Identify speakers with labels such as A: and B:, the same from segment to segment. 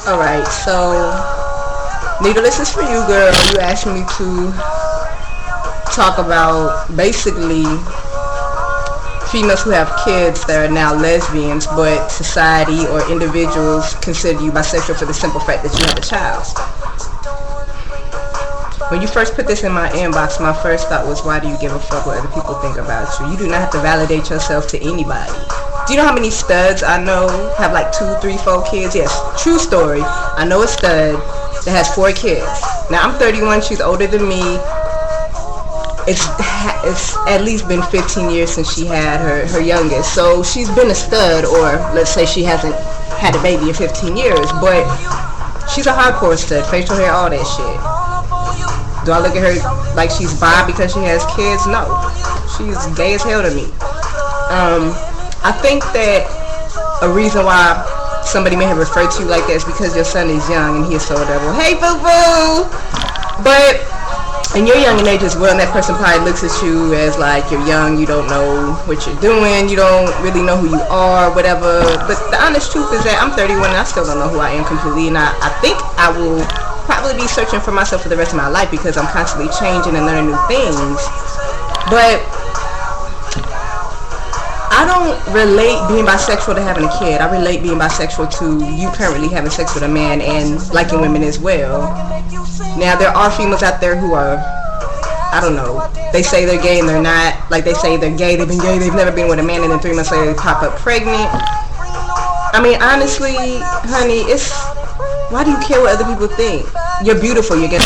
A: Alright, so Nita, this is for you, girl. You asked me to talk about basically females who have kids that are now lesbians, but society or individuals consider you bisexual for the simple fact that you have a child. When you first put this in my inbox, my first thought was, why do you give a fuck what other people think about you? You do not have to validate yourself to anybody. Do you know how many studs I know have like 2, 3, 4 kids? Yes, true story. I know a stud that has 4 kids. Now I'm 31, she's older than me. It's at least been 15 years since she had her youngest. So she's been a stud, or let's say she hasn't had a baby in 15 years, but she's a hardcore stud, facial hair, all that shit. Do I look at her like she's bi because she has kids? No. She's gay as hell to me. I think that a reason why somebody may have referred to you like that is because your son is young and he is so adorable. Hey, boo-boo! But in your young age as well, and that person probably looks at you as like, you're young, you don't know what you're doing, you don't really know who you are, whatever. But the honest truth is that I'm 31 and I still don't know who I am completely, and I think I will probably be searching for myself for the rest of my life because I'm constantly changing and learning new things. But I don't relate being bisexual to having a kid. I relate being bisexual to you currently having sex with a man and liking women as well. Now, there are females out there who are, I don't know, they say they're gay and they're not. Like, they say they're gay, they've been gay, they've never been with a man, and then 3 months later they pop up pregnant. I mean, honestly, honey, why do you care what other people think? You're beautiful. You're gonna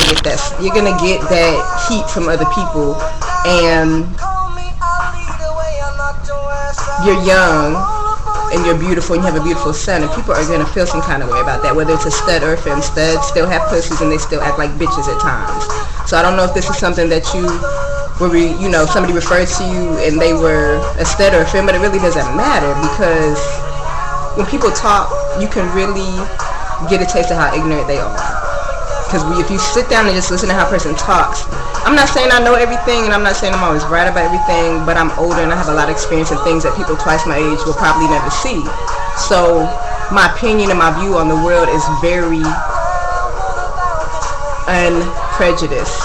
A: get that heat from other people, and you're young and you're beautiful and you have a beautiful son, and people are gonna feel some kind of way about that, whether it's a stud or a femme. Studs still have pussies and they still act like bitches at times. So I don't know if this is something that somebody referred to you and they were a stud or a femme, but it really doesn't matter, because when people talk, you can really get a taste of how ignorant they are. Because if you sit down and just listen to how a person talks, I'm not saying I know everything, and I'm not saying I'm always right about everything, but I'm older and I have a lot of experience in things that people twice my age will probably never see. So my opinion and my view on the world is very unprejudiced.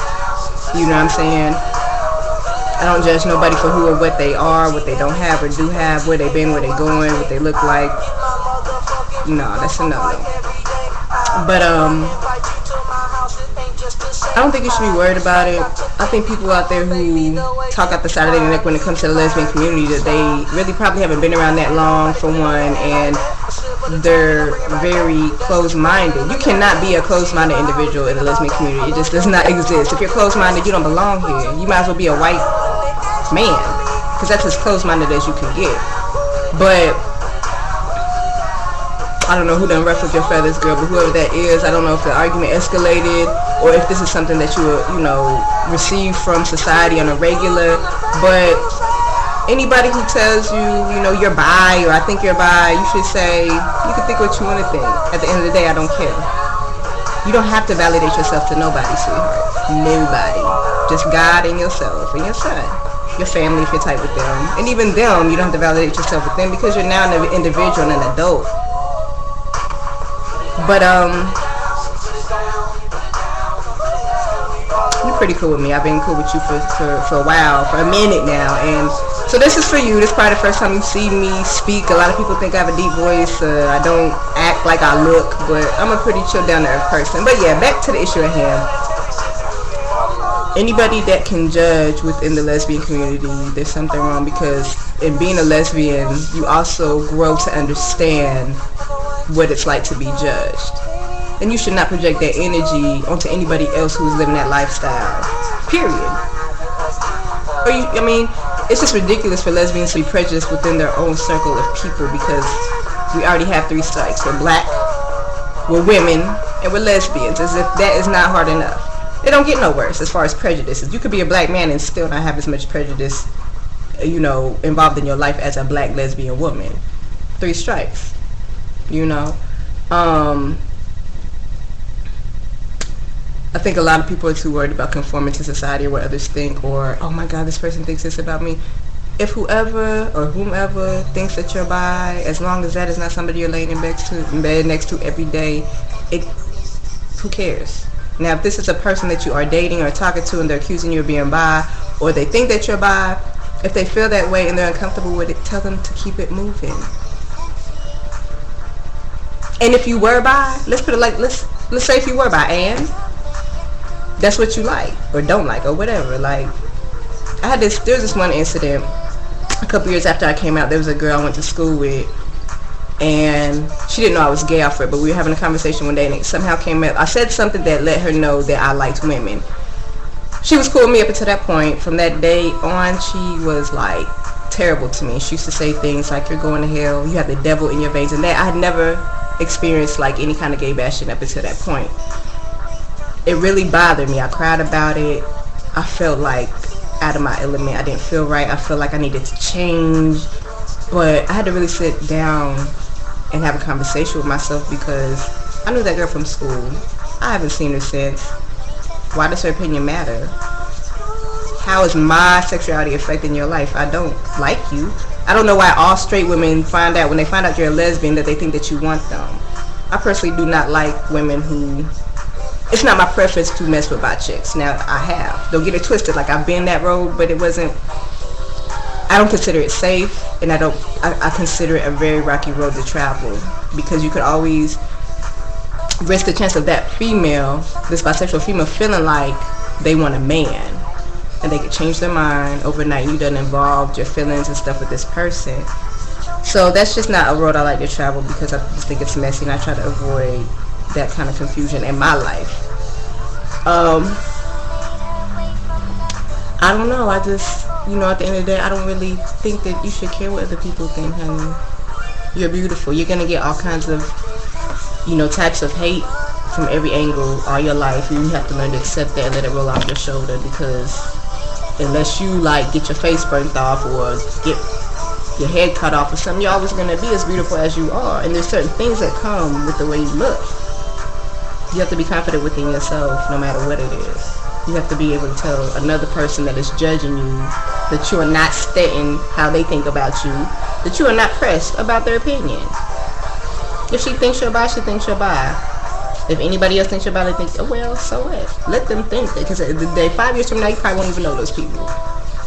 A: You know what I'm saying? I don't judge nobody for who or what they are, what they don't have or do have, where they've been, where they're going, what they look like. No, that's a no-no. But I don't think you should be worried about it. I think people out there who talk out the side of their neck when it comes to the lesbian community, that they really probably haven't been around that long, for one, and they're very closed-minded. You cannot be a closed-minded individual in the lesbian community. It just does not exist. If you're closed-minded, you don't belong here. You might as well be a white man, because that's as closed-minded as you can get. But I don't know who done ruffled your feathers, girl, but whoever that is, I don't know if the argument escalated or if this is something that you receive from society on a regular. But anybody who tells you, you're bi, or I think you're bi, you should say, you can think what you want to think. At the end of the day, I don't care. You don't have to validate yourself to nobody, sweetheart. Nobody. Just God and yourself and your son. Your family, if you're tight with them. And even them, you don't have to validate yourself with them, because you're now an individual and an adult. But you're pretty cool with me. I've been cool with you for a while, for a minute now. And so this is for you. This is probably the first time you see me speak. A lot of people think I have a deep voice. I don't act like I look, but I'm a pretty chill, down-to-earth person. But yeah, back to the issue at hand. Anybody that can judge within the lesbian community, there's something wrong, because in being a lesbian, you also grow to understand what it's like to be judged. And you should not project that energy onto anybody else who's living that lifestyle. Period. It's just ridiculous for lesbians to be prejudiced within their own circle of people, because we already have 3 strikes. We're black, we're women, and we're lesbians, as if that is not hard enough. It don't get no worse as far as prejudices. You could be a black man and still not have as much prejudice, involved in your life as a black lesbian woman. 3 strikes. I think a lot of people are too worried about conforming to society or what others think, or, oh my God, this person thinks this about me. if whoever or whomever thinks that you're bi, as long as that is not somebody you're laying in bed next to every day, it who cares? Now, if this is a person that you are dating or talking to and they're accusing you of being bi, or they think that you're bi, if they feel that way and they're uncomfortable with it, tell them to keep it moving. And if you were bi, let's put it like, let's say if you were bi and that's what you like or don't like or whatever. Like, there's this one incident a couple years after I came out. There was a girl I went to school with, and she didn't know I was gay off it, but we were having a conversation one day, and it somehow came up. I said something that let her know that I liked women. She was cool with me up until that point. From that day on, she was like terrible to me. She used to say things like, "You're going to hell, you have the devil in your veins," and that I had never experienced like any kind of gay bashing up until that point. It really bothered me. I cried about it. I felt like out of my element. I didn't feel right. I felt like I needed to change, but I had to really sit down and have a conversation with myself, because I knew that girl from school. I haven't seen her since. Why does her opinion matter? How is my sexuality affecting your life? I don't like you. I don't know why all straight women find out when they find out you're a lesbian that they think that you want them. I personally do not like women who, it's not my preference to mess with bi chicks. Now, I have. Don't get it twisted. Like, I've been that road, but it wasn't, I don't consider it safe, and I consider it a very rocky road to travel, because you could always risk the chance of that female, this bisexual female, feeling like they want a man, and they could change their mind overnight. You done involved your feelings and stuff with this person. So that's just not a road I like to travel, because I just think it's messy, and I try to avoid that kind of confusion in my life. I don't know. I just, at the end of the day, I don't really think that you should care what other people think, honey. You're beautiful. You're gonna get all kinds of, types of hate from every angle all your life, and you have to learn to accept that and let it roll off your shoulder, because unless you get your face burnt off or get your head cut off or something, you're always gonna be as beautiful as you are. And there's certain things that come with the way you look. You have to be confident within yourself, no matter what it is. You have to be able to tell another person that is judging you that you are not stating how they think about you, that you are not pressed about their opinion. If she thinks you're bi, she thinks you're bi. If anybody else thinks you're bi, they think, oh well, so what? Let them think that, because at the day, 5 years from now, you probably won't even know those people.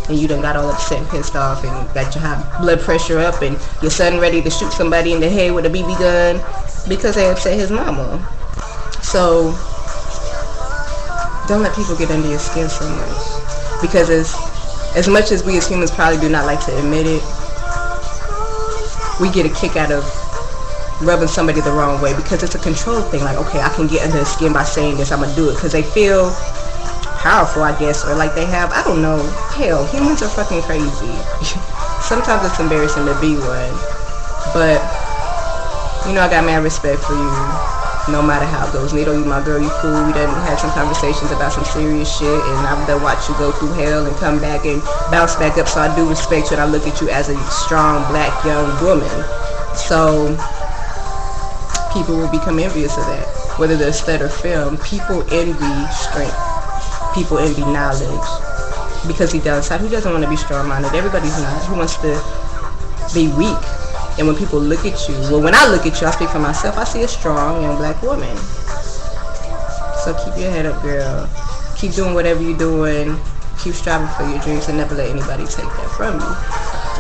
A: And you done got all upset and pissed off and got your high blood pressure up and your son ready to shoot somebody in the head with a BB gun because they upset his mama. So don't let people get under your skin so much, because as much as we as humans probably do not like to admit it, we get a kick out of rubbing somebody the wrong way, because it's a control thing. Like, okay, I can get under their skin by saying this, I'm gonna do it, because they feel powerful, I guess, or like they have, I don't know, hell, humans are fucking crazy. Sometimes it's embarrassing to be one, but I got mad respect for you, no matter how it goes. NeetOH, you my girl, you cool. We done had some conversations about some serious shit, and I've done watched you go through hell and come back and bounce back up, so I do respect you, and I look at you as a strong, black, young woman. So people will become envious of that, whether they're stud or film. People envy strength. People envy knowledge, because deep down inside, who doesn't want to be strong-minded? Everybody's not. Who wants to be weak? And when people look at you, well, when I look at you, I speak for myself, I see a strong young black woman. So keep your head up, girl. Keep doing whatever you're doing. Keep striving for your dreams, and never let anybody take that from you.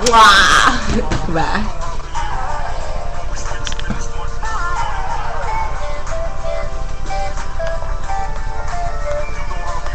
A: Mwah! Bye.